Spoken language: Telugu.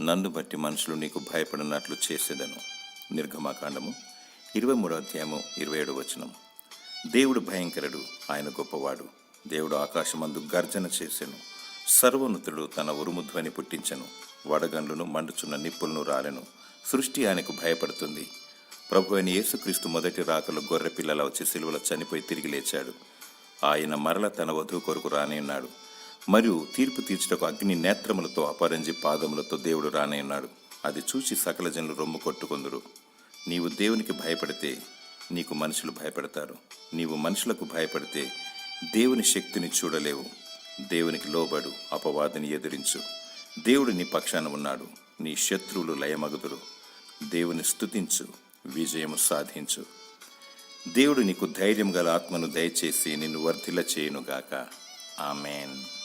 నన్ను బట్టి మనుషులు నీకు భయపడినట్లు చేసేదను. నిర్గమాకాండము 23:27. దేవుడు భయంకరుడు, ఆయన గొప్పవాడు. దేవుడు ఆకాశమందు గర్జన చేసెను, సర్వోన్నతుడు తన ఉరుము ధ్వని పుట్టించెను. వడగండ్లను మండుచున్న నిప్పులను రాలెను. సృష్టి ఆయనకు భయపడుతుంది. ప్రభు అయిన యేసుక్రీస్తు మొదటి రాకలు గొర్రె పిల్లల వచ్చి సిలువలో చనిపోయి తిరిగి లేచాడు. ఆయన మరల తన వధువు కొరకు రానేయున్నాడు. మరియు తీర్పు తీర్చుటకు అగ్ని నేత్రములతో అపరంజి పాదములతో దేవుడు రానేయున్నాడు. అది చూసి సకల జనులు రొమ్ము కొట్టుకొందురు. నీవు దేవునికి భయపడితే నీకు మనుషులు భయపడతారు. నీవు మనుషులకు భయపడితే దేవుని శక్తిని చూడలేవు. దేవునికి లోబడు, అపవాదిని ఎదిరించు. దేవుడు నీ పక్షాన ఉన్నాడు. నీ శత్రువులు లయమగుదురు. దేవుని స్తుతించు, విజయము సాధించు. దేవుడు నీకు ధైర్యం గల ఆత్మను దయచేసి నిన్ను వర్ధిల్ల చేయునుగాక. ఆమేన్.